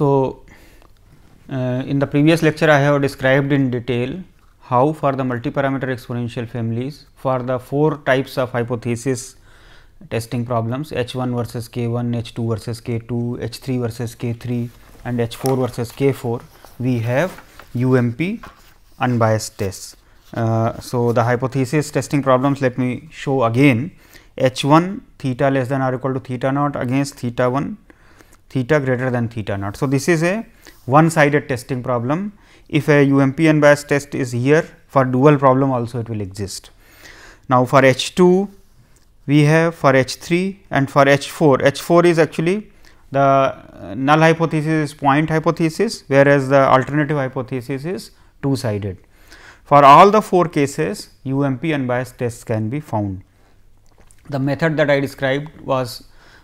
So, in the previous lecture I have described in detail how for the multi-parameter exponential families for the 4 types of hypothesis testing problems H1 versus K1, H2 versus K2, H3 versus K3 and H4 versus K4 we have UMP unbiased tests. So, the hypothesis testing problems, let me show again. H1 theta less than or equal to theta naught against theta 1 theta greater than theta naught. So, this is a one sided testing problem. If a UMP unbiased test is here, for dual problem also it will exist. Now, for H2 we have, for H3 and for H4, H4 is actually the null hypothesis is point hypothesis, whereas the alternative hypothesis is two sided. For all the 4 cases UMP unbiased tests can be found. The method that I described was,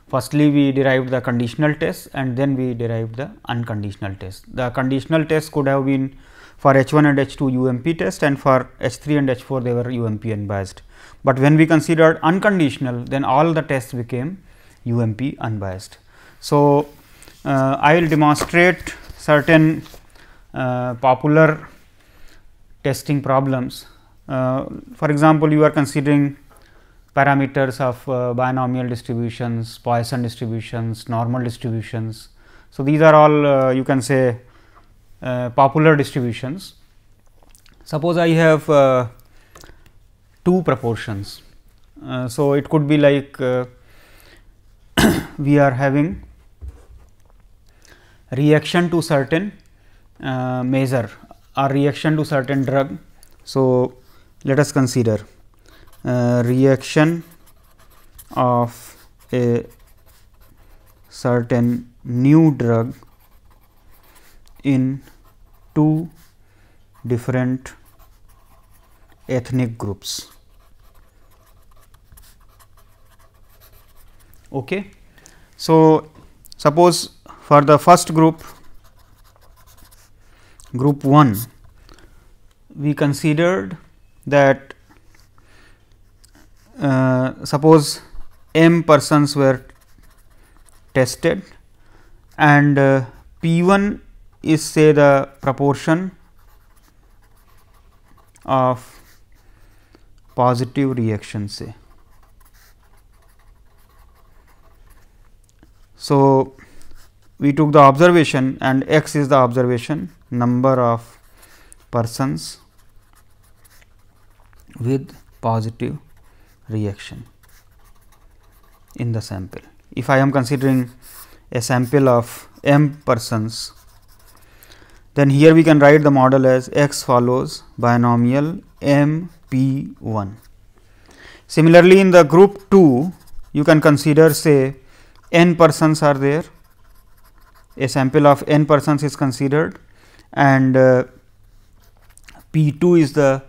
firstly we derived the conditional test and then we derived the unconditional test. The conditional test could have been for H1 and H2 UMP test, and for H3 and H4 they were UMP unbiased. But when we considered unconditional, then all the tests became UMP unbiased. So, I will demonstrate certain popular testing problems. For example, you are considering parameters of binomial distributions, Poisson distributions, normal distributions. So, these are all you can say popular distributions. Suppose I have 2 proportions. So, it could be like we are having reaction to certain measure or reaction to certain drug. So, let us consider reaction of a certain new drug in 2 different ethnic groups. Okay. So, suppose for the first group, group 1, we considered that suppose m persons were tested and P1 is say the proportion of positive reaction say. So, we took the observation and x is the observation number of persons with positive reaction in the sample. If I am considering a sample of m persons, then here we can write the model as x follows binomial m p 1. Similarly, in the group 2 you can consider say n persons are there, a sample of n persons is considered and p 2 is the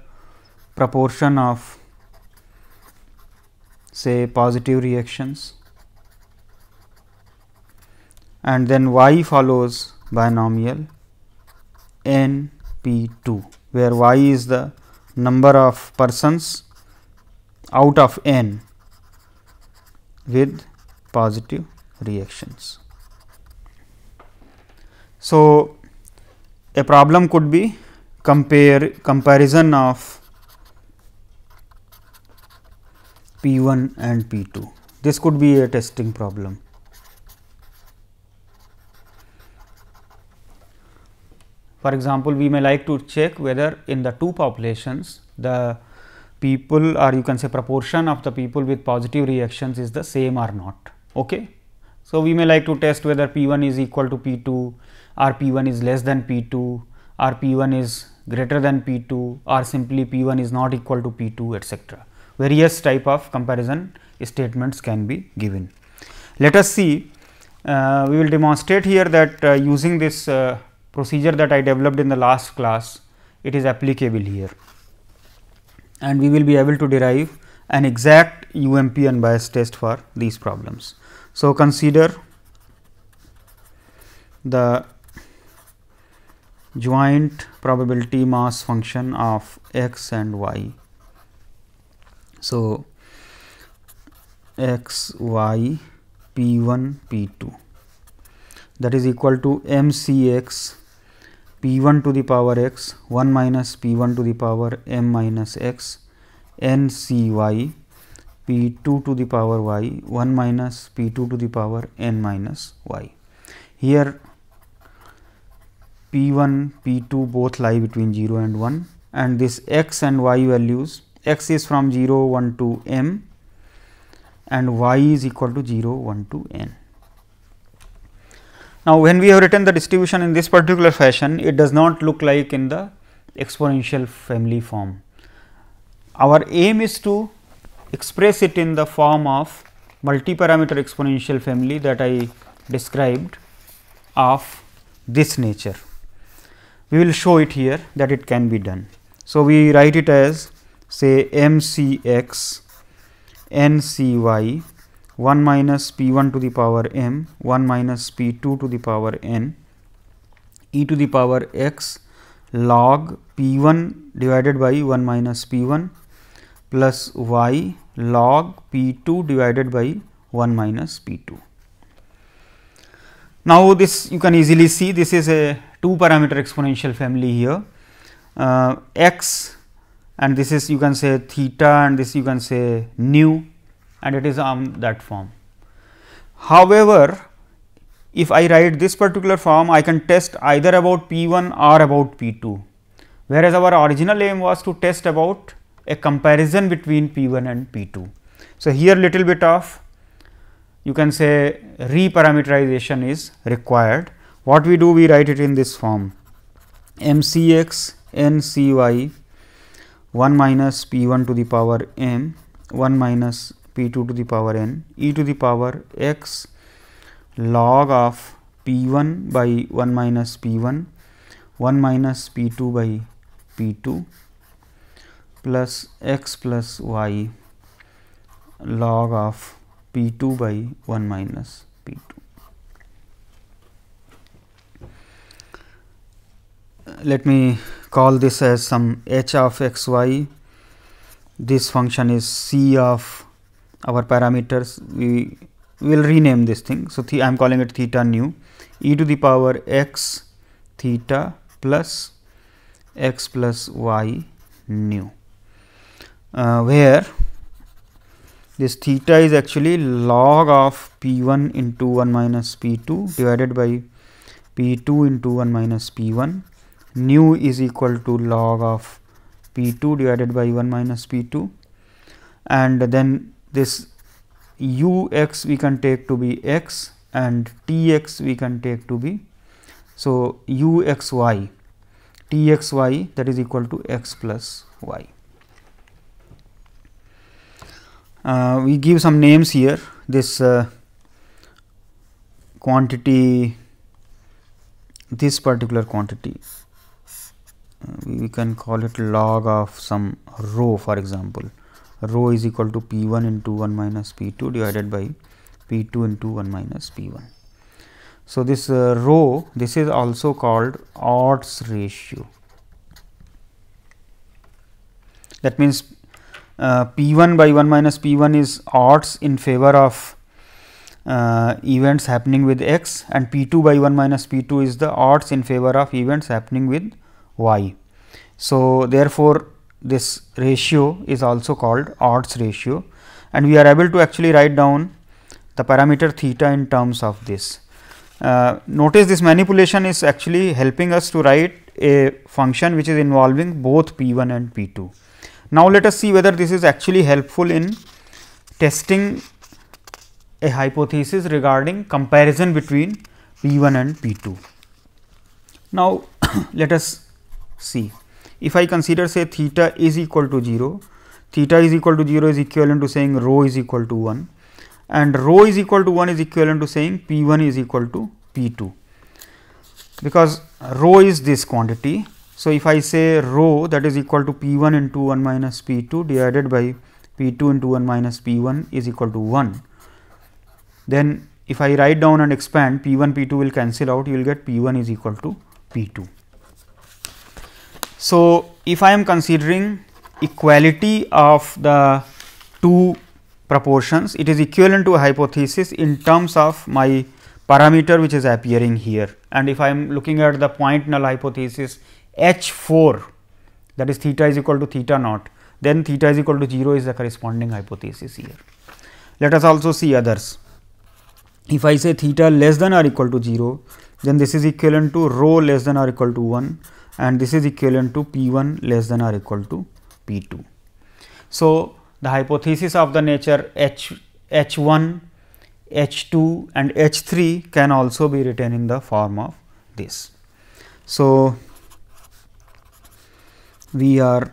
proportion of say positive reactions, and then y follows binomial n p 2, where y is the number of persons out of n with positive reactions. So, a problem could be comparison of P 1 and P 2. This could be a testing problem. For example, we may like to check whether in the 2 populations the people, or you can say proportion of the people with positive reactions is the same or not. Okay. So, we may like to test whether P 1 is equal to P 2 or P 1 is less than P 2 or P 1 is greater than P 2 or simply P 1 is not equal to P 2, etc. Various type of comparison statements can be given. Let us see, we will demonstrate here that using this procedure that I developed in the last class, it is applicable here and we will be able to derive an exact UMP unbiased test for these problems. So, consider the joint probability mass function of x and y. So, x y p 1 p 2. that is equal to m c x p 1 to the power x 1 minus p 1 to the power m minus x n c y p 2 to the power y 1 minus p 2 to the power n minus y. Here p 1 p 2 both lie between 0 and 1, and this x and y values, x is from 0 1 to m and y is equal to 0 1 to n. Now, when we have written the distribution in this particular fashion, it does not look like in the exponential family form. Our aim is to express it in the form of multi-parameter exponential family that I described of this nature. We will show it here that it can be done. So, we write it as say m c x n c y 1 minus p 1 to the power m 1 minus p 2 to the power n e to the power x log p 1 divided by 1 minus p 1 plus y log p 2 divided by 1 minus p 2. Now, this you can easily see this is a 2 parameter exponential family here, x, and this is you can say theta, and this you can say nu, and it is on that form. However, if I write this particular form, I can test either about p 1 or about p 2, whereas our original aim was to test about a comparison between p 1 and p 2. So, here little bit of you can say reparameterization is required. What we do, we write it in this form m c x n c y 1 minus p 1 to the power m 1 minus p 2 to the power n e to the power x log of p 1 by 1 minus p 1 1 minus p 2 by p 2 plus x plus y log of p 2 by 1 minus p 2. Let me call this as some h of x y. This function is c of our parameters. We will rename this thing. So, I am calling it theta nu e to the power x theta plus x plus y nu, where this theta is actually log of p 1 into 1 minus p 2 divided by p 2 into 1 minus p 1, nu is equal to log of p 2 divided by 1 minus p 2, and then this u x we can take to be x and t x we can take to be, so u x y t x y, that is equal to x plus y. We give some names here. This quantity, this particular quantity, we can call it log of some rho, for example. Rho is equal to p 1 into 1 minus p 2 divided by p 2 into 1 minus p 1. So, this rho, this is also called odds ratio. That means, p 1 by 1 minus p 1 is odds in favor of events happening with x, and p 2 by 1 minus p 2 is the odds in favor of events happening with y. So, therefore, this ratio is also called odds ratio, and we are able to actually write down the parameter theta in terms of this. Notice this manipulation is actually helping us to write a function which is involving both p 1 and p 2. Now, let us see whether this is actually helpful in testing a hypothesis regarding comparison between p 1 and p 2. Now, let us see, if I consider say theta is equal to 0, theta is equal to 0 is equivalent to saying rho is equal to 1, and rho is equal to 1 is equivalent to saying p 1 is equal to p 2, because rho is this quantity. So, if I say rho, that is equal to p 1 into 1 minus p 2 divided by p 2 into 1 minus p 1 is equal to 1. Then if I write down and expand, p 1 p 2 will cancel out, you will get p 1 is equal to p 2. So, if I am considering equality of the two proportions, it is equivalent to a hypothesis in terms of my parameter which is appearing here, and if I am looking at the point null hypothesis H4, that is theta is equal to theta naught, then theta is equal to 0 is the corresponding hypothesis here. Let us also see others. If I say theta less than or equal to 0, then this is equivalent to rho less than or equal to 1, and this is equivalent to P1 less than or equal to P2. So, the hypothesis of the nature H1, H2 and H3 can also be written in the form of this. So, we are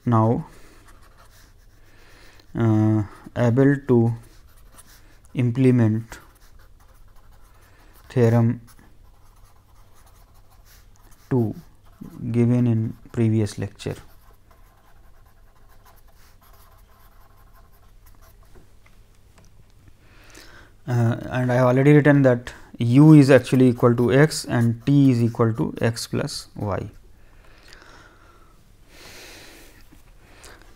now able to implement theorem 2 given in previous lecture. And I have already written that u is actually equal to x and t is equal to x plus y.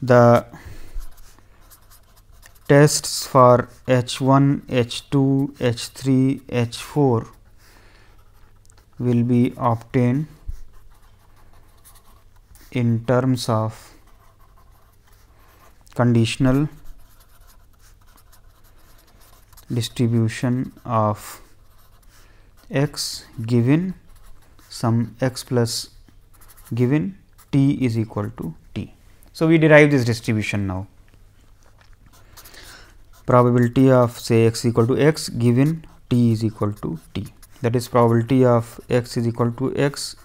The tests for H1, H2, H3, H4 will be obtained in terms of conditional distribution of x given some x plus given t is equal to t. So, we derive this distribution now. Probability of say x equal to x given t is equal to t, that is probability of x is equal to x,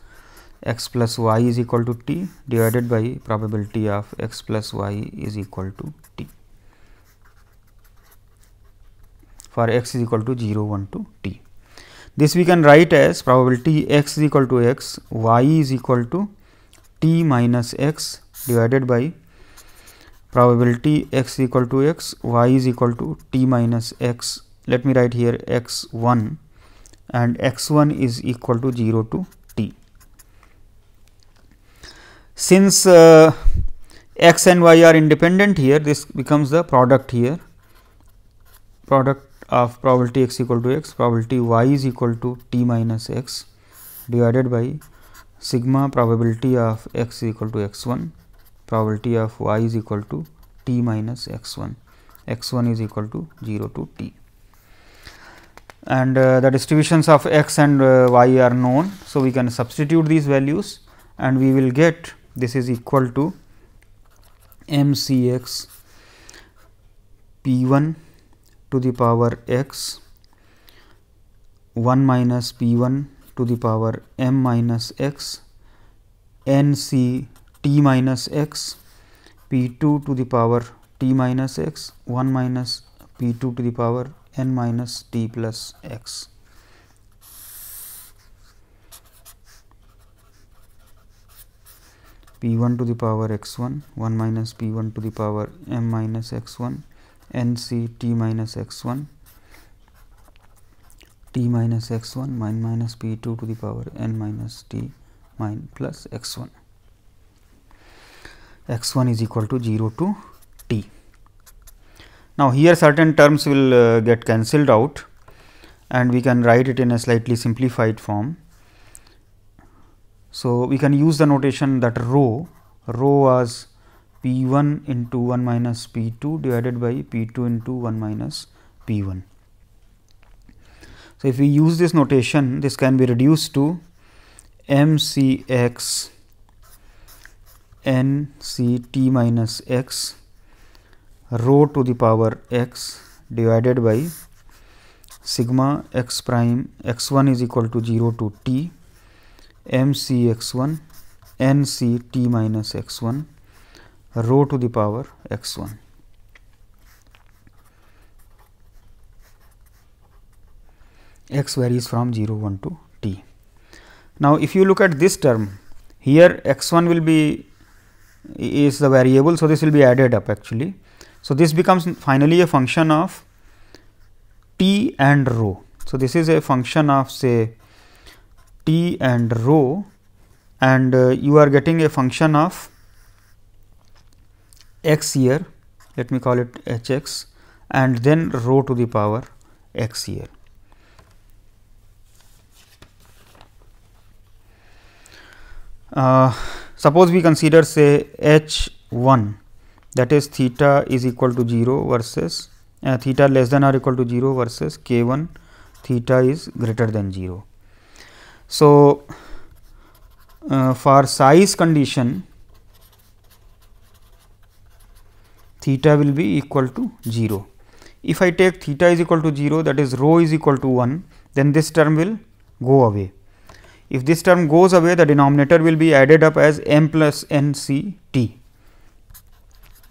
x plus y is equal to t divided by probability of x plus y is equal to t for x is equal to 0, 1 to t. This we can write as probability x is equal to x, y is equal to t minus x divided by probability x equal to x, y is equal to t minus x. Let me write here x1 and x1 is equal to 0 to t. Since x and y are independent here, this becomes the product here, product of probability x equal to x, probability y is equal to t minus x divided by sigma probability of x equal to x1, probability of y is equal to t minus x1, x1 is equal to 0 to t. And the distributions of x and y are known. So, we can substitute these values and we will get this is equal to mcx p1 to the power x 1 minus p1 to the power m minus x n c t minus x p2 to the power t minus x 1 minus p2 to the power n minus t plus x. p1 to the power x1 1 minus p1 to the power m minus x1 n c t minus x1 t minus x1 minus p2 to the power n minus t plus x1. x1 is equal to 0 to t. Now, here certain terms will get cancelled out and we can write it in a slightly simplified form. So, we can use the notation that rho was p1 into 1 minus p2 divided by p2 into 1 minus p1. So, if we use this notation, this can be reduced to mcx n c t minus x rho to the power x divided by sigma x prime x1 is equal to 0 to t m c x1 n c t minus x1 rho to the power x1. X varies from 0, 1 to t. Now, if you look at this term here, x1 will be is the variable. So, this will be added up actually. So, this becomes finally a function of t and rho. So, this is a function of say t and rho, and you are getting a function of x here, let me call it h x, and then rho to the power x here. Suppose we consider say h1, that is theta is equal to 0 versus theta less than or equal to 0 versus k1 theta is greater than 0. So, for size condition theta will be equal to 0. If I take theta is equal to 0, that is rho is equal to 1, then this term will go away. If this term goes away, the denominator will be added up as m plus n c t.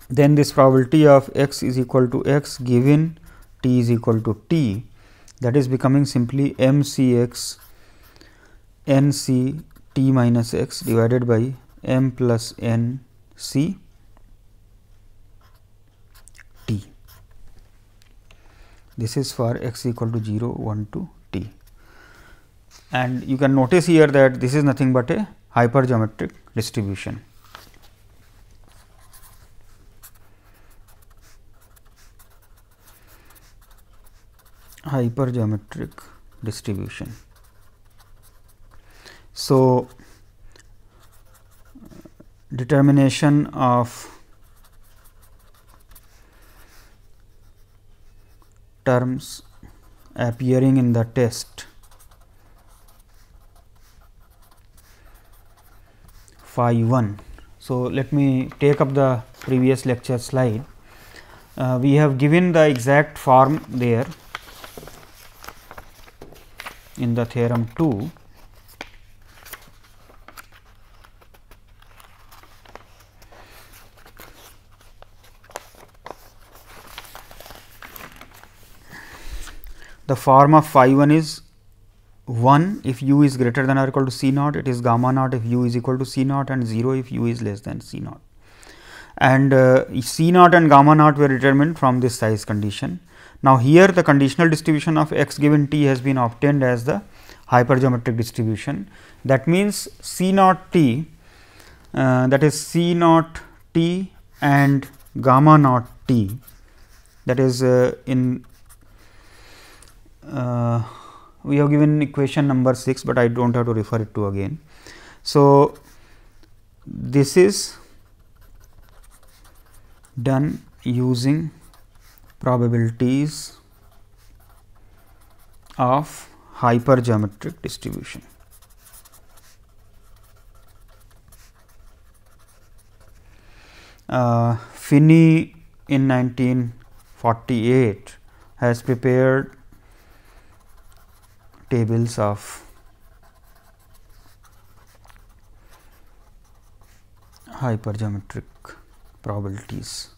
Then this probability of x is equal to x given t is equal to t, that is becoming simply m c x n c t minus x divided by m plus n c t. This is for x equal to 0, 1 to t. And you can notice here that this is nothing but a hypergeometric distribution. Hypergeometric distribution. So, determination of terms appearing in the test phi 1. So, let me take up the previous lecture slide. We have given the exact form there in the theorem 2. The form of phi 1 is 1 if u is greater than or equal to c naught, it is gamma naught if u is equal to c naught, and 0 if u is less than c naught. And c naught and gamma naught were determined from this size condition. Now, here the conditional distribution of x given t has been obtained as the hypergeometric distribution. That means, c naught t, that is c naught t and gamma naught t, that is we have given equation number 6, but I do not have to refer it to again. So, this is done using probabilities of hypergeometric distribution. Finney in 1948 has prepared tables of hypergeometric probabilities,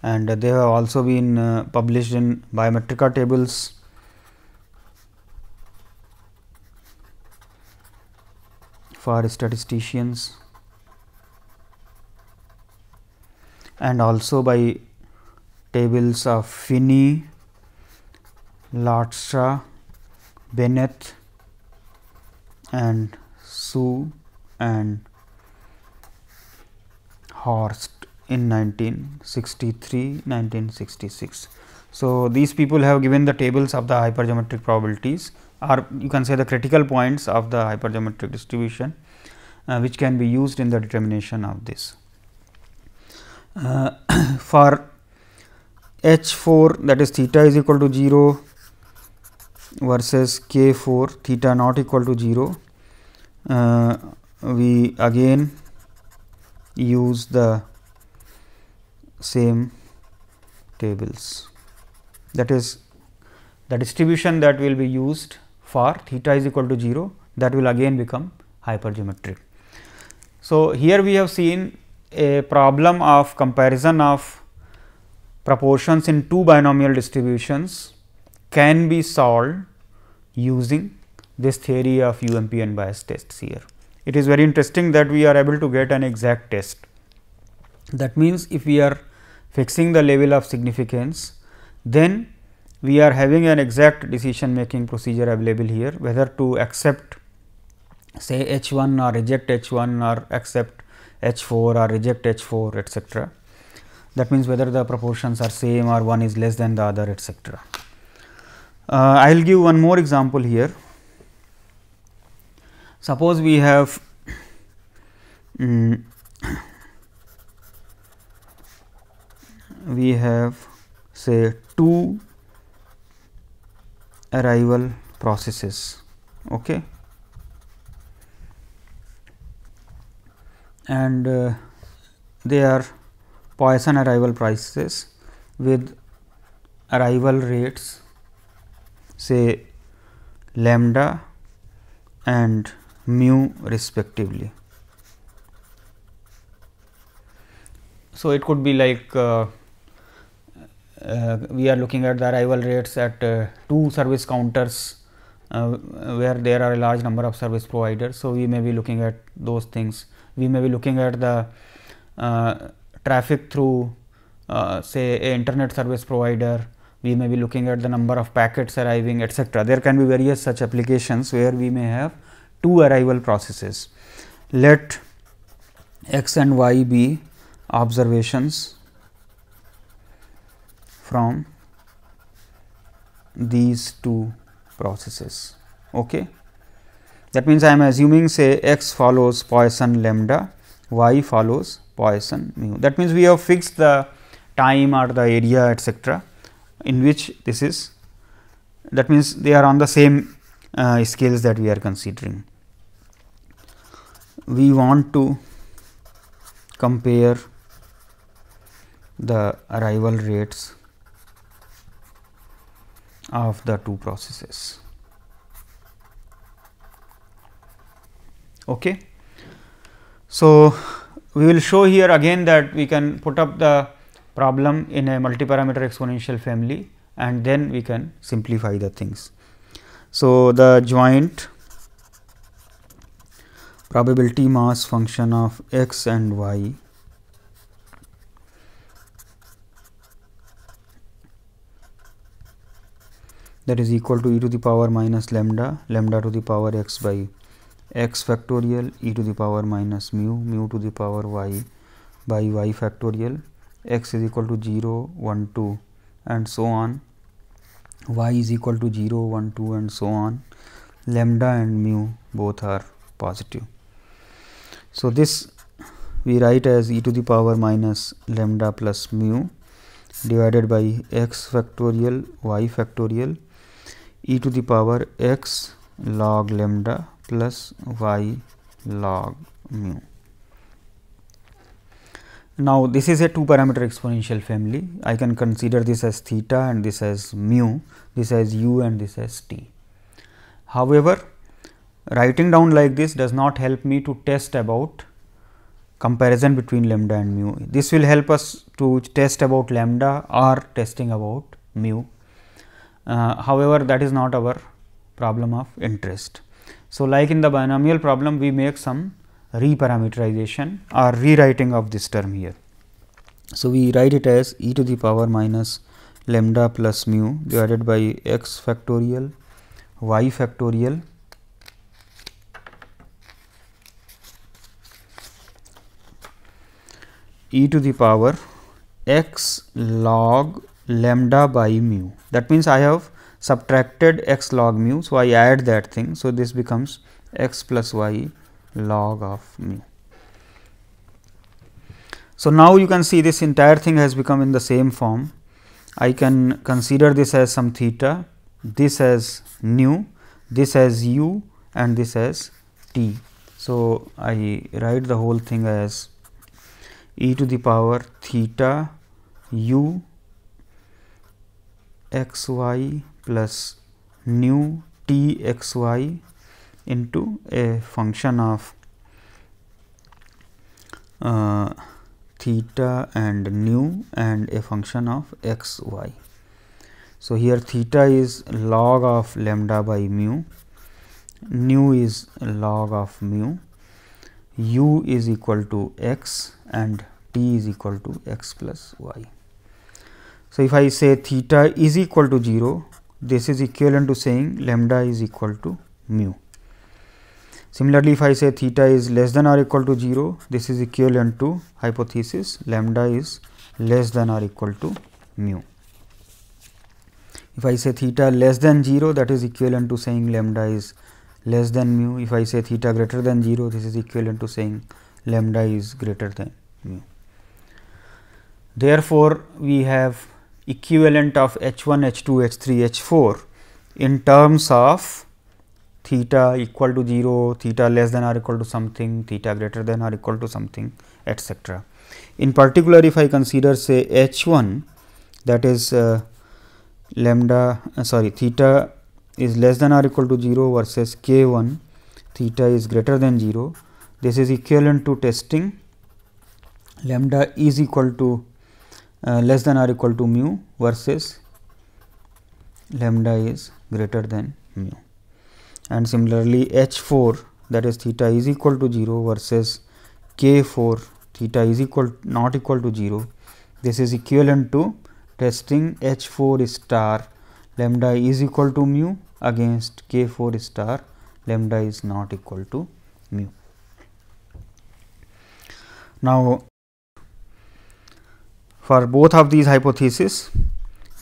and they have also been published in Biometrica tables for statisticians, and also by tables of Finney, Lordstra, Bennett, and Su and Horst in 1963, 1966. So, these people have given the tables of the hypergeometric probabilities, or you can say the critical points of the hypergeometric distribution, which can be used in the determination of this. For h 4, that is theta is equal to 0 versus k 4 theta not equal to 0, we again use the same tables. That is, the distribution that will be used for theta is equal to 0, that will again become hypergeometric. So, here we have seen a problem of comparison of proportions in two binomial distributions can be solved using this theory of UMP and bias tests here. It is very interesting that we are able to get an exact test. That means, if we are fixing the level of significance, then we are having an exact decision making procedure available here, whether to accept say h 1 or reject h 1 or accept h 4 or reject h 4, etc. that means whether the proportions are same or one is less than the other, etc. I will give one more example here. Suppose we have say 2 arrival processes, okay, and they are Poisson arrival processes with arrival rates say lambda and mu respectively. So, it could be like we are looking at the arrival rates at 2 service counters where there are a large number of service providers. So, we may be looking at those things. We may be looking at the traffic through say a internet service provider. We may be looking at the number of packets arriving, etc. There can be various such applications where we may have 2 arrival processes. Let x and y be observations from these 2 processes. Okay. That means, I am assuming say x follows Poisson lambda, y follows Poisson mu. That means, we have fixed the time or the area, etc., in which this is, that means, they are on the same scales that we are considering. We want to compare the arrival rates of the 2 processes. Okay. So, we will show here again that we can put up the problem in a multi-parameter exponential family, and then we can simplify the things. So, the joint probability mass function of x and y that is equal to e to the power minus lambda, lambda to the power x by x factorial, e to the power minus mu, mu to the power y by y factorial, x is equal to 0, 1, 2 and so on, y is equal to 0, 1, 2 and so on, lambda and mu both are positive. So, this we write as e to the power minus lambda plus mu divided by x factorial y factorial e to the power x log lambda plus y log mu. Now, this is a 2 parameter exponential family. I can consider this as theta and this as mu, this as u and this as t. However, writing down like this does not help me to test about comparison between lambda and mu. This will help us to test about lambda or testing about mu. However, that is not our problem of interest. So, like in the binomial problem, we make some reparameterization or rewriting of this term here. So, we write it as e to the power minus lambda plus mu divided by x factorial y factorial e to the power x log lambda by mu. That means, I have subtracted x log mu. So, I add that thing. So, this becomes x plus y log of mu. So, now you can see this entire thing has become in the same form. I can consider this as some theta, this as nu, this as u and this as t. So, I write the whole thing as e to the power theta u x y plus nu t x y into a function of theta and nu and a function of x y. So, here theta is log of lambda by mu, nu is log of mu, u is equal to x and t is equal to x plus y. So, if I say theta is equal to 0, this is equivalent to saying lambda is equal to mu. Similarly, if I say theta is less than or equal to 0, this is equivalent to hypothesis lambda is less than or equal to mu. If I say theta less than 0, that is equivalent to saying lambda is less than mu. If I say theta greater than 0, this is equivalent to saying lambda is greater than mu. Therefore, we have equivalent of H1, H2, H3, H4 in terms of theta equal to 0, theta less than or equal to something, theta greater than or equal to something, etc. In particular, if I consider say H1, that is theta is less than or equal to 0 versus K1, theta is greater than 0. This is equivalent to testing lambda is equal to less than or equal to mu versus lambda is greater than mu. And similarly, H4, that is theta is equal to 0 versus K4, theta is not equal to 0. This is equivalent to testing H4 star lambda is equal to mu against K4 star lambda is not equal to mu. Now, for both of these hypotheses,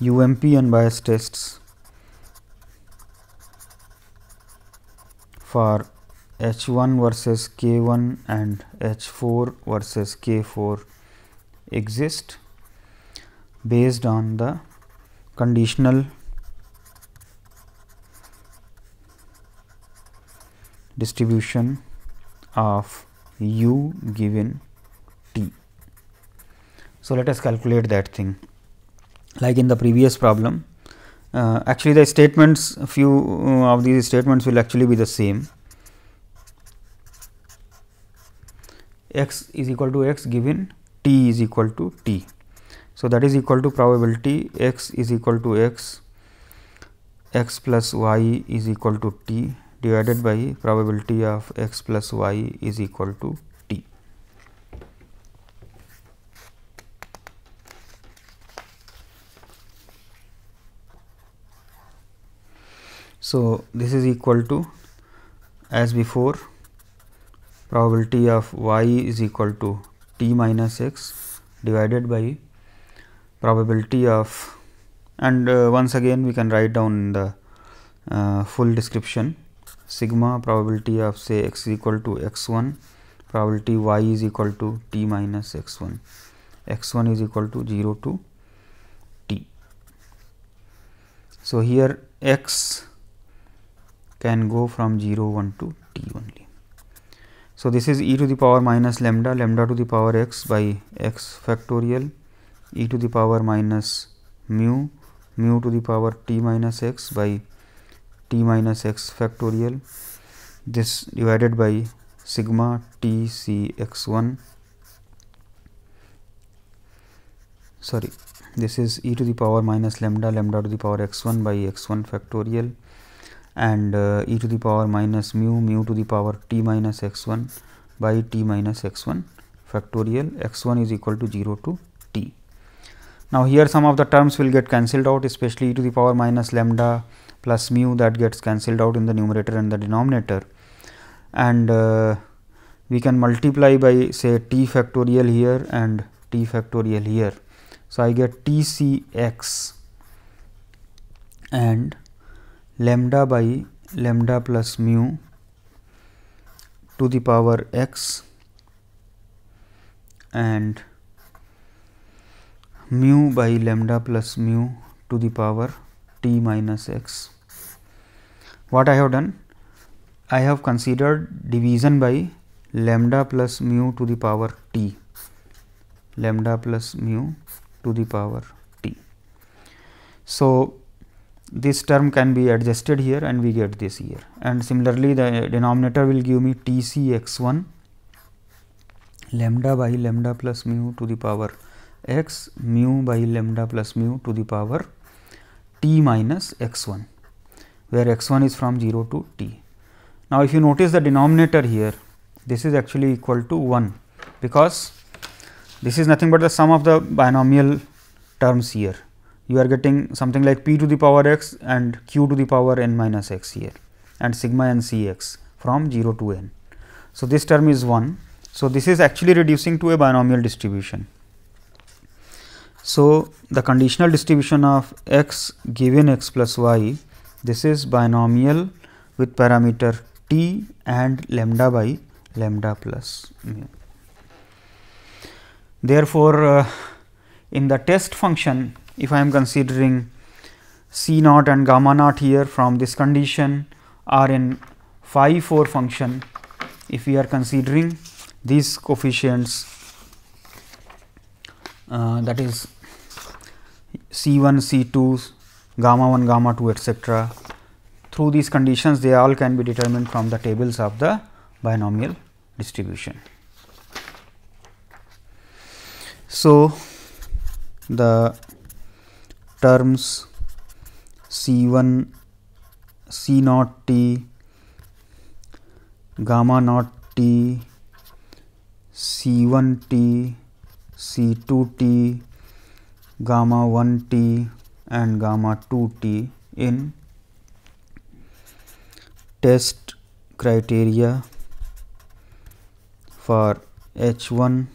UMP unbiased tests for H1 versus K1 and H4 versus K4 exist based on the conditional distribution of U given T. So, let us calculate that thing. Like in the previous problem, actually the statements, few of these statements will actually be the same. X is equal to x given T is equal to T. So, that is equal to probability x is equal to x plus y is equal to T divided by probability of x plus y is equal to T. So, this is equal to, as before, probability of y is equal to T minus x divided by probability of, and once again we can write down the full description, sigma probability of say x is equal to x1, probability y is equal to T minus x1, x1 is equal to 0 to T. So, here x can go from 0 1 to T only. So, this is e to the power minus lambda, lambda to the power x by x factorial, e to the power minus mu, mu to the power t minus x by t minus x factorial, this divided by sigma t c x1, sorry, this is e to the power minus lambda, lambda to the power x1 by x1 factorial, and e to the power minus mu, mu to the power t minus x1 by t minus x1 factorial, x1 is equal to 0 to t. Now, here some of the terms will get cancelled out, especially e to the power minus lambda plus mu, that gets cancelled out in the numerator and the denominator, and we can multiply by say t factorial here and t factorial here. So, I get t c x and lambda by lambda plus mu to the power x and mu by lambda plus mu to the power t minus x. What I have done? I have considered division by lambda plus mu to the power t, lambda plus mu to the power t. So, this term can be adjusted here and we get this here, and similarly the denominator will give me T c x 1 lambda by lambda plus mu to the power x, mu by lambda plus mu to the power t minus x 1, where x 1 is from 0 to t. Now, if you notice the denominator here, this is actually equal to 1, because this is nothing but the sum of the binomial terms here. You are getting something like p to the power x and q to the power n minus x here, and sigma n c x from 0 to n. So, this term is 1. So, this is actually reducing to a binomial distribution. So, the conditional distribution of x given x plus y, this is binomial with parameter t and lambda by lambda plus mu. Therefore, in the test function, if I am considering C naught and gamma naught here from this condition, or in phi 4 function, if we are considering these coefficients, that is C 1, C 2, gamma 1, gamma 2, etc. Through these conditions, they all can be determined from the tables of the binomial distribution. So, the terms C 1, C naught t, gamma naught t, C 1 t, C 2 t, gamma 1 t and gamma 2 t in test criteria for H 1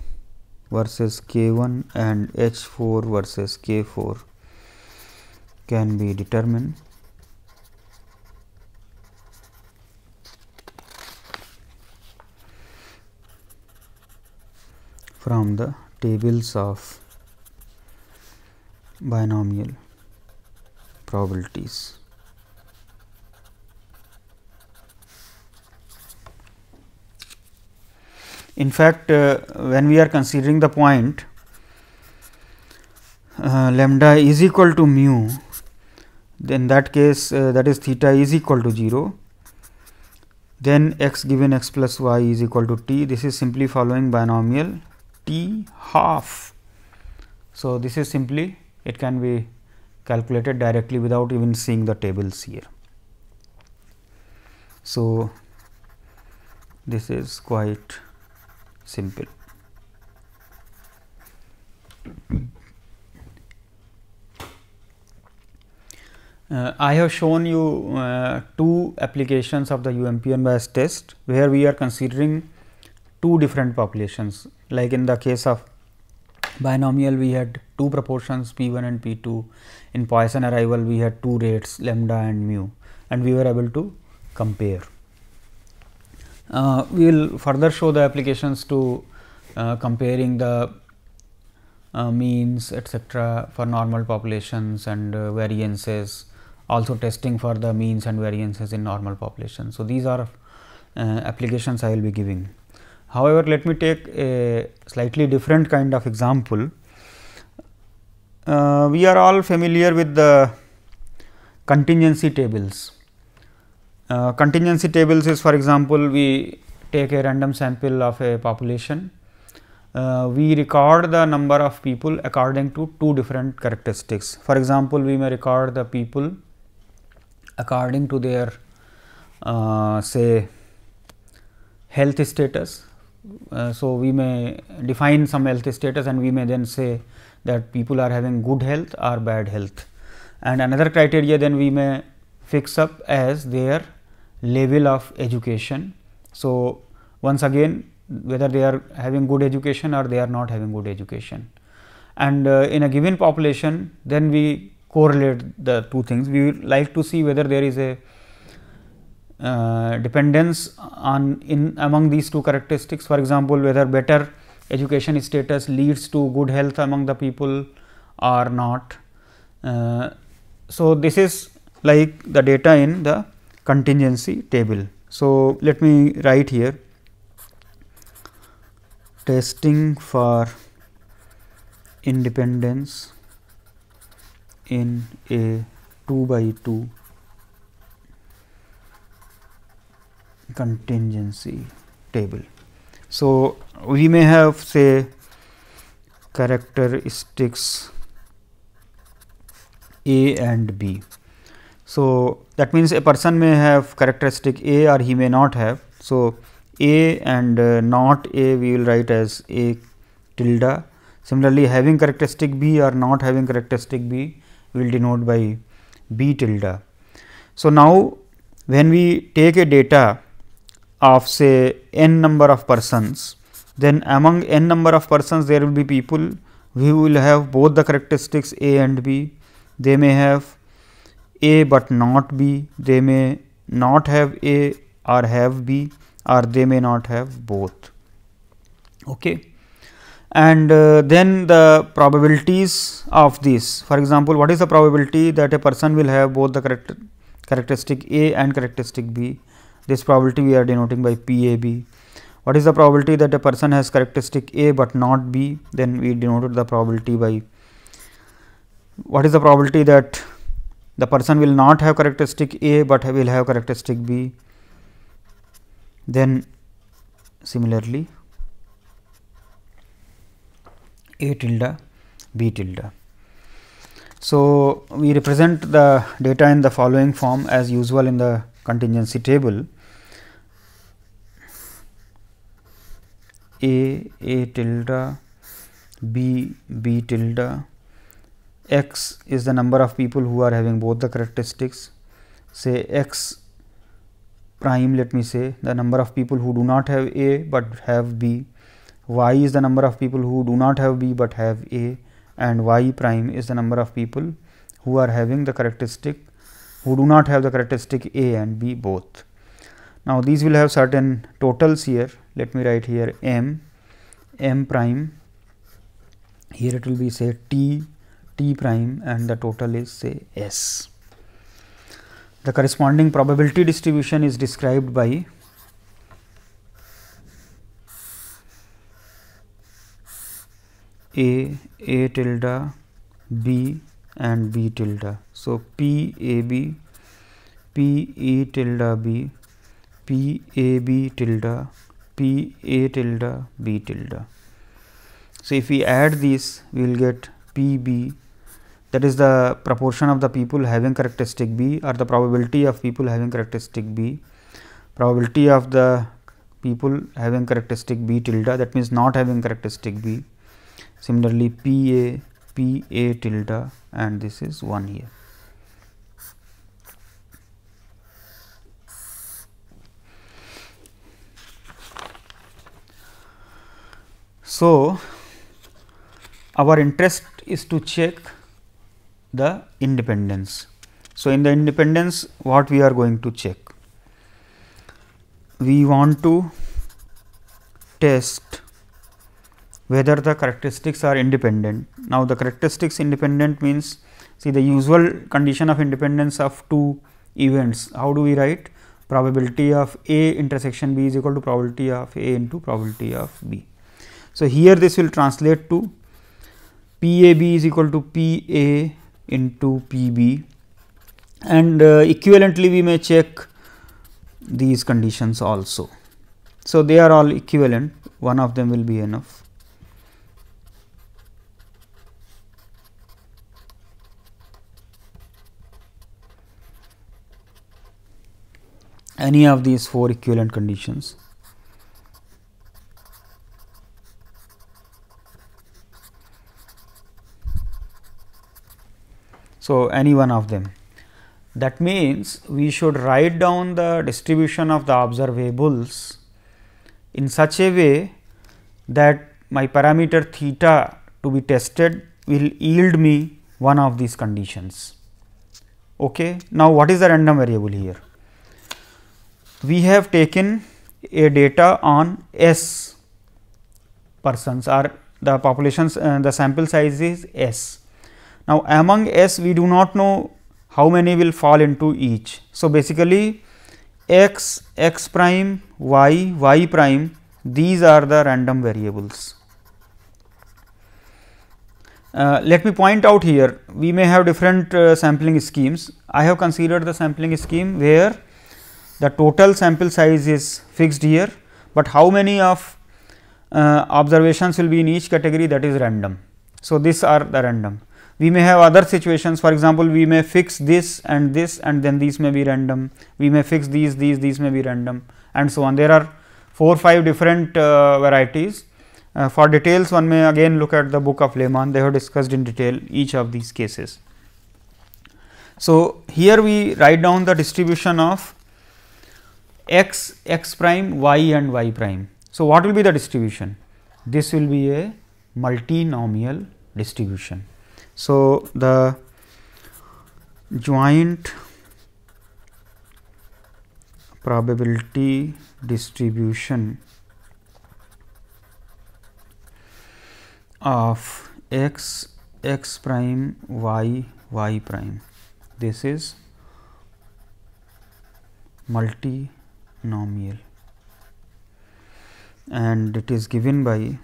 versus K 1 and H 4 versus K 4 can be determined from the tables of binomial probabilities. In fact, when we are considering the point lambda is equal to mu, then that case that is theta is equal to 0, then x given x plus y is equal to t. This is simply following binomial t half. So, this is simply, it can be calculated directly without even seeing the tables here. So, this is quite simple. I have shown you two applications of the UMP unbiased test, where we are considering two different populations. Like in the case of binomial, we had two proportions P 1 and P 2. In Poisson arrival, we had two rates lambda and mu, and we were able to compare. We will further show the applications to comparing the means, etc., for normal populations and variances, also testing for the means and variances in normal populations. So, these are applications I will be giving. However, let me take a slightly different kind of example. We are all familiar with the contingency tables. Contingency tables is, for example, we take a random sample of a population. We record the number of people according to two different characteristics. For example, we may record the people according to their say health status. So, we may define some health status, and we may then say that people are having good health or bad health, and another criteria then we may fix up as their level of education. So, once again, whether they are having good education or they are not having good education, and in a given population, then we correlate the two things. We would like to see whether there is a dependence on among these two characteristics. For example, whether better education status leads to good health among the people or not. So, this is like the data in the contingency table. So, let me write here testing for independence in a 2 by 2 contingency table. So, we may have say characteristics A and B. So, that means a person may have characteristic A or he may not have. So, A and not A we will write as A tilde. Similarly, having characteristic B or not having characteristic B we will denote by B tilde. So, now when we take a data of say n number of persons, then among n number of persons there will be people we will have both the characteristics A and B. They may have A but not B, they may not have A or have B, or they may not have both. Okay. And then the probabilities of this, for example, what is the probability that a person will have both the characteristic A and characteristic B? This probability we are denoting by PAB. What is the probability that a person has characteristic A but not B? Then we denoted the probability by, what is the probability that the person will not have characteristic A but will have characteristic B? Then similarly A tilde, B tilde. So, we represent the data in the following form as usual in the contingency table. A tilde, B tilde, x is the number of people who are having both the characteristics, say x prime, let me say the number of people who do not have A but have B, y is the number of people who do not have B but have A, and y prime is the number of people who are having the characteristic, who do not have the characteristic A and B both. Now, these will have certain totals here. Let me write here m prime, here it will be say t prime, and the total is say s. The corresponding probability distribution is described by A tilde, B and B tilde. So, P A B, P E tilde B, P A B tilde, P A tilde, B tilde. So, if we add these, we will get P B, that is the proportion of the people having characteristic B, or the probability of people having characteristic B, probability of the people having characteristic B tilde, that means not having characteristic B. Similarly, P A tilde, and this is 1 here. So, our interest is to check the independence. So, in the independence, what we are going to check? We want to test whether the characteristics are independent. Now, the characteristics independent means, see the usual condition of independence of two events. How do we write? Probability of A intersection B is equal to probability of A into probability of B. So, here this will translate to P A B is equal to P A into P B, and equivalently we may check these conditions also. So, they are all equivalent, one of them will be enough. Any of these 4 equivalent conditions. So, any one of them. That means, we should write down the distribution of the observables in such a way that my parameter theta to be tested will yield me one of these conditions. Okay. Now, what is the random variable here? We have taken a data on S persons, or the populations, the sample size is S. Now, among S we do not know how many will fall into each. So, basically x, x prime, y, y prime, these are the random variables. Let me point out here, we may have different sampling schemes. I have considered the sampling scheme where the total sample size is fixed here, but how many of observations will be in each category, that is random. So, these are the random. We may have other situations, for example, we may fix this and then these may be random, we may fix these may be random, and so on. There are 4 or 5 different varieties. For details, one may again look at the book of Lehmann, they have discussed in detail each of these cases. So, here we write down the distribution of x, x prime, y and y prime. So, what will be the distribution? This will be a multinomial distribution. So, the joint probability distribution of x, x prime, y, y prime, this is multinomial, and it is given by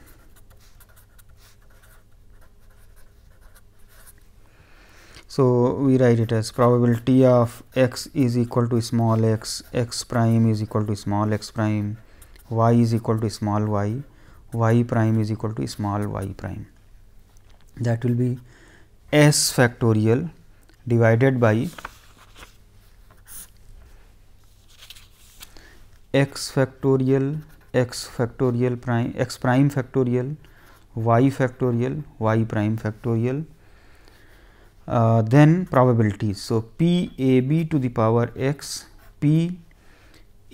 so we write it as probability of x is equal to small x, x prime is equal to small x prime, y is equal to small y, y prime is equal to small y prime. That will be s factorial divided by x factorial, x factorial prime, x prime factorial, y factorial, y prime factorial, then probabilities. So, p a b to the power x, p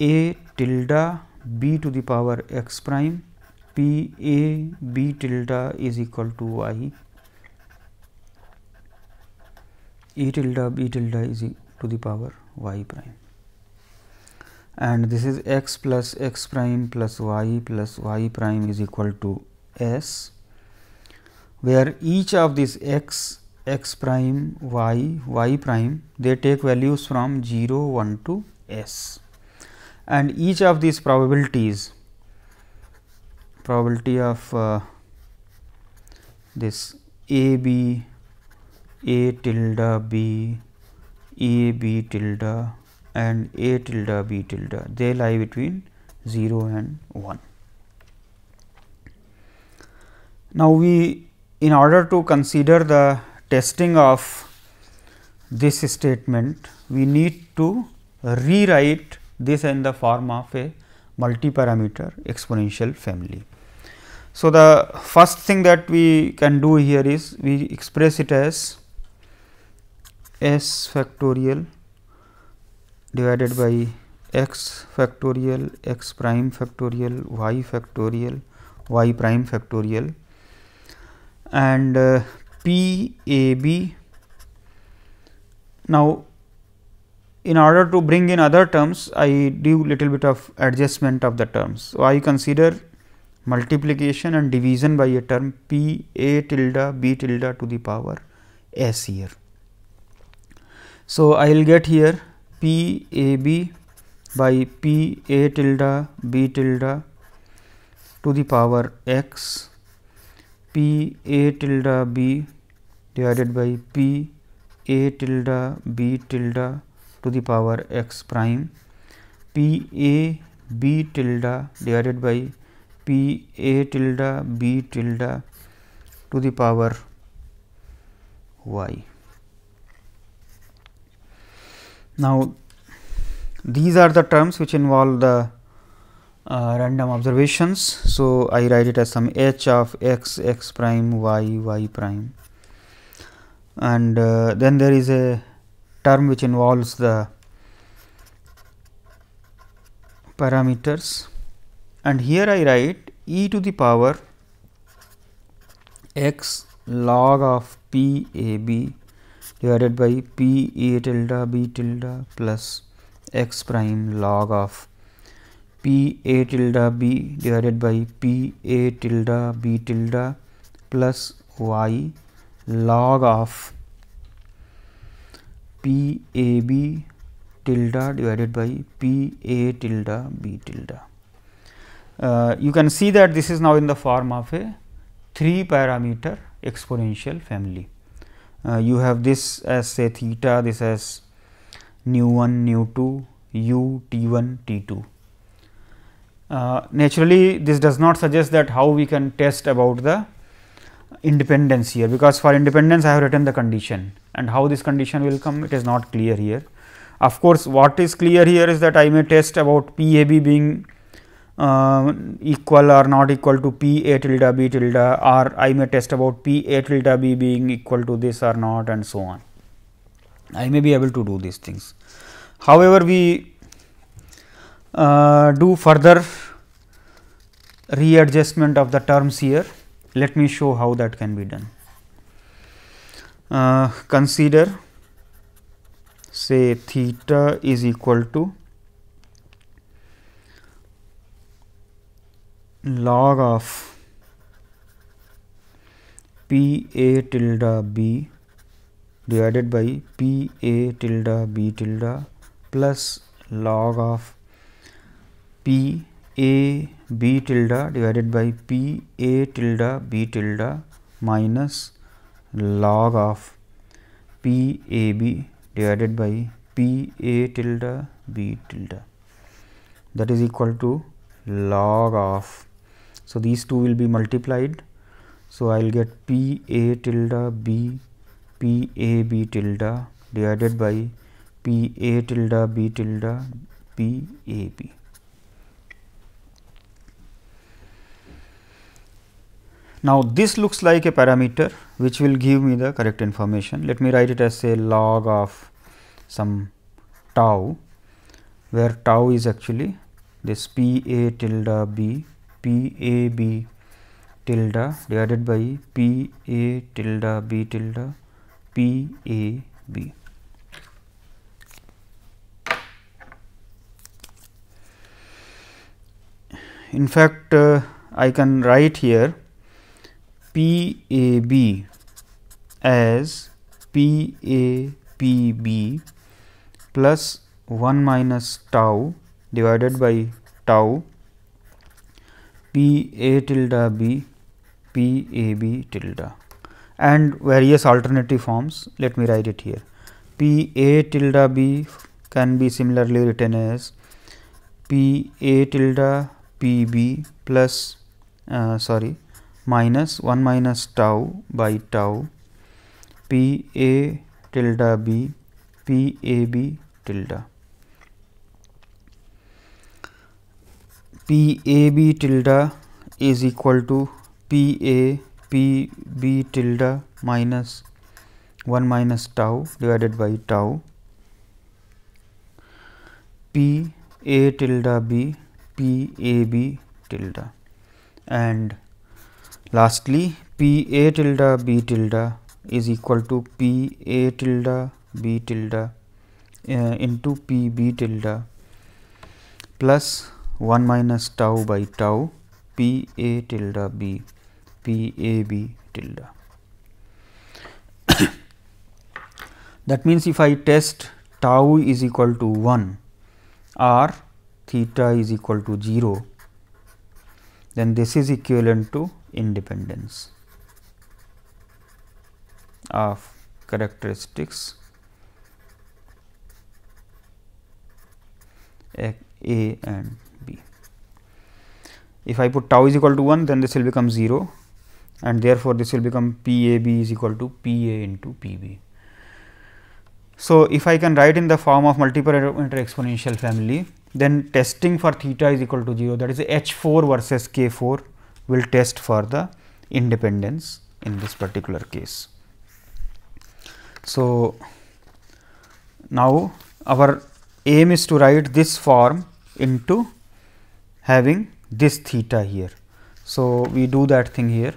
a tilde b to the power x prime, p a b tilde is equal to y, a tilde b tilde is to the power y prime, and this is x plus x prime plus y prime is equal to s, where each of these x, x prime, y prime, they take values from 0, 1 to s, and each of these probabilities, probability of this a b, a tilde b, a b tilde and a tilde b tilde, they lie between 0 and 1. Now, we in order to consider the testing of this statement, we need to rewrite this in the form of a multi-parameter exponential family. So, the first thing that we can do here is we express it as s factorial divided by x factorial, x prime factorial, y factorial, y prime factorial, and p a b. Now, in order to bring in other terms, I do little bit of adjustment of the terms. So, I consider multiplication and division by a term p a tilde b tilde to the power s here. So, I will get here p a b by p a tilde b tilde to the power x, p a tilde b divided by p a tilde b tilde to the power x prime, p a b tilde divided by p a tilde b tilde to the power y. Now, these are the terms which involve the random observations. So, I write it as some h of x, x prime, y prime, and then there is a term which involves the parameters, and here I write e to the power x log of p a b divided by p a tilde b tilde plus x prime log of p a tilde b divided by p a tilde b tilde plus y log of p a b tilde divided by p a tilde b tilde. You can see that this is now in the form of a 3 parameter exponential family. You have this as say theta, this as nu 1, nu 2, u, t 1, t 2. Naturally, this does not suggest that how we can test about the independence here, because for independence I have written the condition, and how this condition will come, it is not clear here. Of course, what is clear here is that I may test about p a b being equal or not equal to p a tilde b tilde, or I may test about p a tilde b being equal to this or not, and so on. I may be able to do these things. However, we do further readjustment of the terms here. Let me show how that can be done. Consider say theta is equal to log of P A tilde B divided by P A tilde B tilde plus log of P A B tilde divided by P A tilde B tilde minus log of P A B divided by P A tilde B tilde, that is equal to log of. So, these two will be multiplied. So, I will get P A tilde B P A B tilde divided by P A tilde B tilde P A B. Now, this looks like a parameter which will give me the correct information. Let me write it as a log of some tau, where tau is actually this P A tilde B P A B tilde divided by P A tilde B tilde P A B. In fact, I can write here P A B as P A P B plus 1 minus tau divided by tau P A tilde B P A B tilde, and various alternative forms. Let me write it here. P A tilde B can be similarly written as P A tilde P B plus minus 1 minus tau by tau P A tilde B P A B tilde. P A B tilde is equal to P A P B tilde minus 1 minus tau divided by tau P A tilde B P A B tilde, and lastly P A tilde B tilde is equal to P A tilde B tilde into P B tilde plus 1 minus tau by tau P A tilde B P A B tilde. That means, if I test tau is equal to 1 or theta is equal to 0, then this is equivalent to independence of characteristics A and B. If I put tau is equal to 1, then this will become 0, and therefore, this will become P A B is equal to P A into P B. So, if I can write in the form of multiparameter exponential family, then testing for theta is equal to 0, that is H 4 versus K 4 will test for the independence in this particular case. So, now our aim is to write this form into having this theta here. So, we do that thing here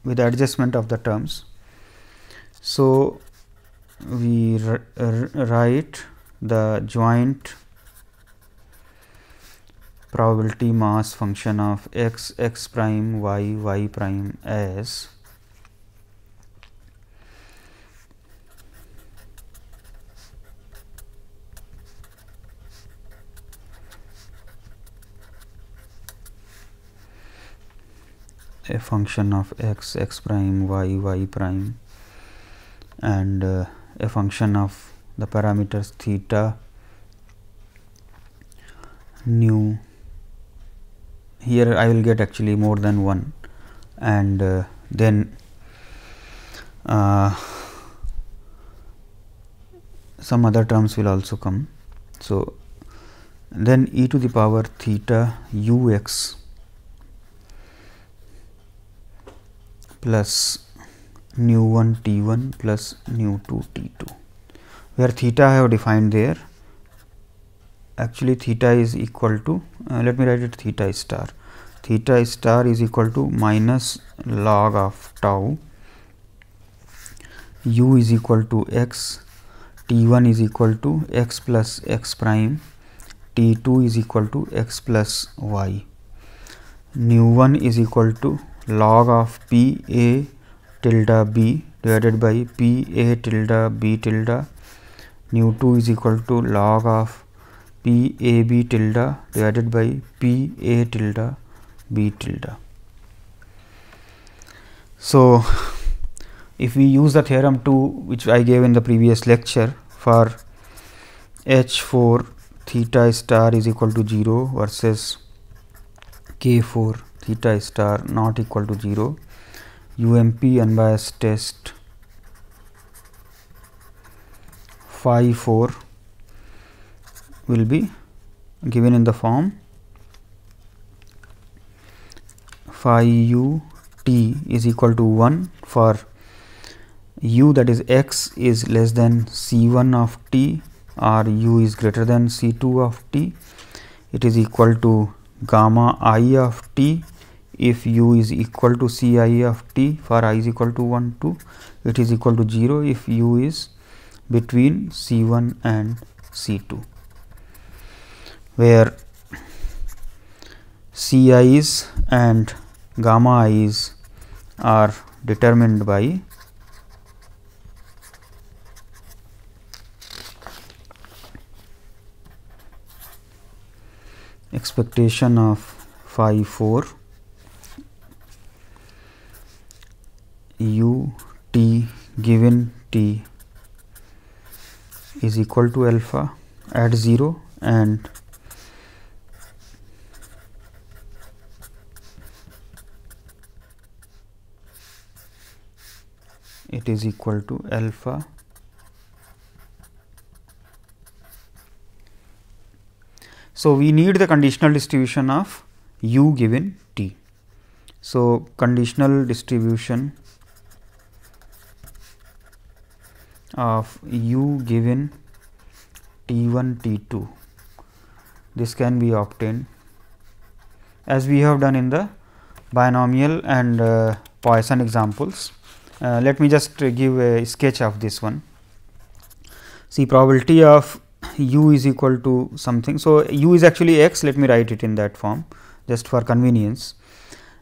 with the adjustment of the terms. So, we write the joint probability mass function of x prime y prime as a function of x prime y prime and a function of the parameters theta nu. Here I will get actually more than 1, and then some other terms will also come. So, then e to the power theta u x plus nu 1 t 1 plus nu 2 t 2, where theta I have defined there. Actually, theta is equal to let me write it theta star. Theta star is equal to minus log of tau u is equal to x, t1 is equal to x plus x prime, t2 is equal to x plus y. Nu1 is equal to log of p a tilde b divided by p a tilde b tilde. Nu2 is equal to log of p a b tilde divided by p a tilde b tilde. So, if we use the theorem 2 which I gave in the previous lecture for h4 theta star is equal to 0 versus k4 theta star not equal to 0, UMP unbiased test phi 4 will be given in the form phi u t is equal to 1 for u, that is x, is less than c1 of t or u is greater than c2 of t. It is equal to gamma I of t if u is equal to ci of t for I is equal to 1 2. It is equal to 0 if u is between c1 and c2, where ci's and gamma i's are determined by expectation of phi 4 u t given t is equal to alpha at 0 and it is equal to alpha So, we need the conditional distribution of u given t. So, conditional distribution of u given t1 t2, this can be obtained as we have done in the binomial and Poisson examples. Let me just give a sketch of this one. See, probability of u is equal to something. So, u is actually x, let me write it in that form just for convenience.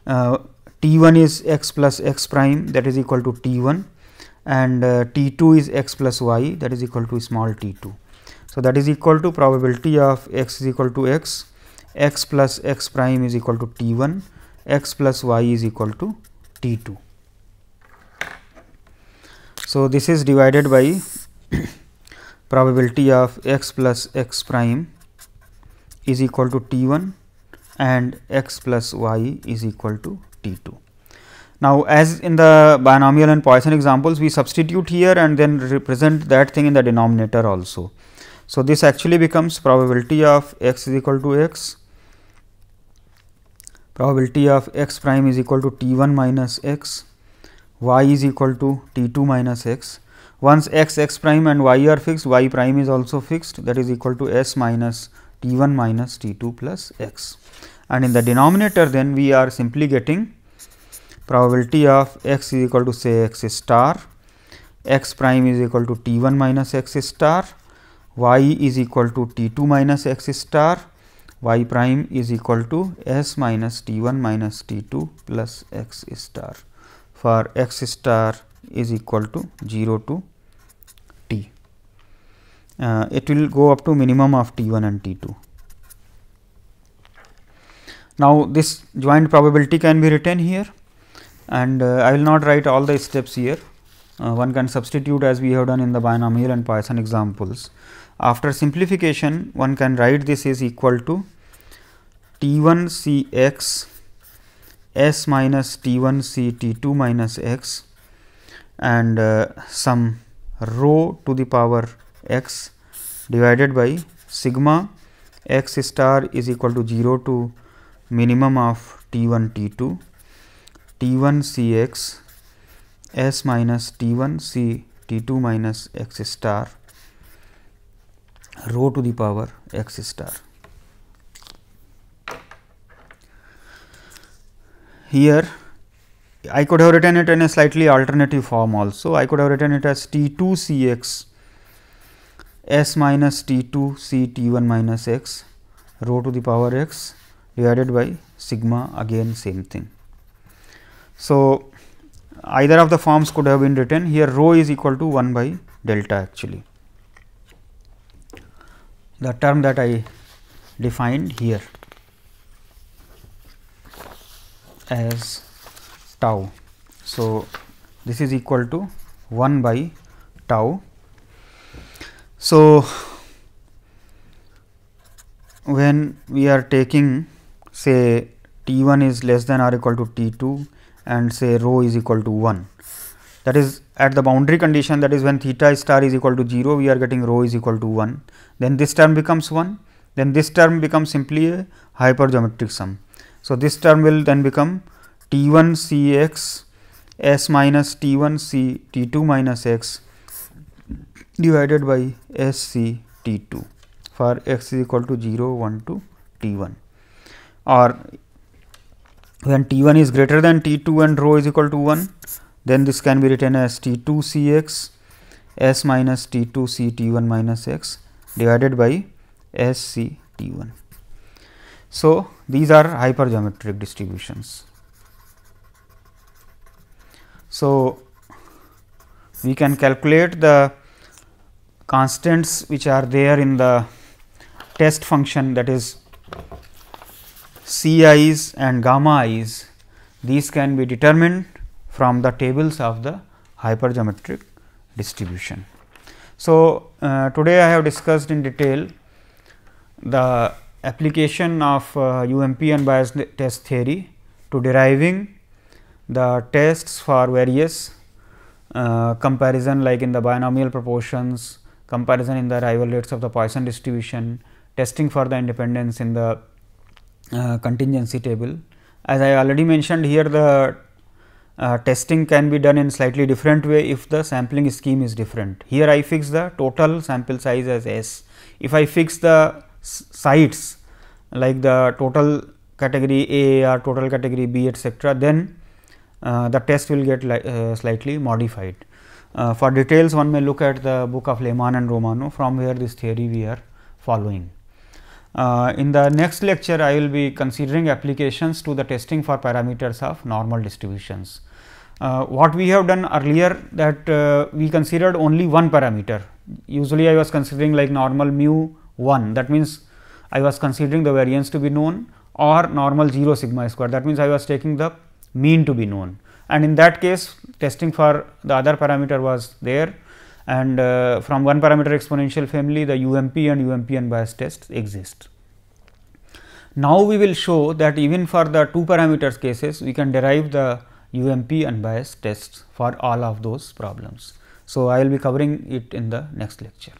T1 is x plus x prime, that is equal to T1, and T2 is x plus y, that is equal to small t2. So, that is equal to probability of x is equal to x, x plus x prime is equal to T1, x plus y is equal to T2. So, this is divided by probability of x plus x prime is equal to T1 and x plus y is equal to T2. Now, as in the binomial and Poisson examples, we substitute here and then represent that thing in the denominator also. So, this actually becomes probability of x is equal to x, probability of x prime is equal to T1 minus x, y is equal to T2 minus x. Once x prime and y are fixed, y prime is also fixed, that is equal to s minus T1 minus T2 plus x. And in the denominator, then we are simply getting probability of x is equal to say x star, x prime is equal to T1 minus x star, y is equal to T2 minus x star, y prime is equal to s minus T1 minus T2 plus x star, for x star is equal to 0 to t. It will go up to minimum of T1 and T2. Now, this joint probability can be written here, and I will not write all the steps here. One can substitute as we have done in the binomial and Poisson examples. After simplification, one can write this is equal to T1 C x s minus T1 C T2 minus x and some rho to the power x divided by sigma x star is equal to 0 to minimum of T1 T2, T1 C x s minus T1 C T2 minus x star rho to the power x star. Here I could have written it in a slightly alternative form also. I could have written it as T 2 C x s minus T 2 C T 1 minus x rho to the power x divided by sigma, again same thing. So, either of the forms could have been written. Here rho is equal to 1 by delta actually, the term that I defined here as tau. So, this is equal to 1 by tau. So, when we are taking say T 1 is less than or equal to T 2 and say rho is equal to 1, that is at the boundary condition, that is when theta star is equal to 0, we are getting rho is equal to 1, then this term becomes 1, then this term becomes simply a hypergeometric sum. So, this term will then become T 1 C x s minus T 1 C T 2 minus x divided by s C T 2 for x is equal to 0, 1 to T 1, or when T 1 is greater than T 2 and rho is equal to 1, then this can be written as T 2 C x s minus T 2 C T 1 minus x divided by s C T 1. So, these are hypergeometric distributions. So, we can calculate the constants which are there in the test function, that is C i's and gamma i's. These can be determined from the tables of the hypergeometric distribution. So, today I have discussed in detail the application of UMP unbiased test theory to deriving the tests for various comparison, like in the binomial proportions, comparison in the arrival rates of the Poisson distribution, testing for the independence in the contingency table. As I already mentioned here, the testing can be done in slightly different way if the sampling scheme is different. Here I fix the total sample size as S. If I fix the sites like the total category A or total category B, etc., then the test will get slightly modified. For details, one may look at the book of Lehmann and Romano, from where this theory we are following. In the next lecture, I will be considering applications to the testing for parameters of normal distributions. What we have done earlier, that we considered only one parameter. Usually, I was considering like normal mu 1, that means I was considering the variance to be known, or normal 0 sigma square, that means I was taking the mean to be known, and in that case testing for the other parameter was there, and from one parameter exponential family the UMP and UMP unbiased tests exist. Now, we will show that even for the 2 parameters cases we can derive the UMP unbiased tests for all of those problems. So, I will be covering it in the next lecture.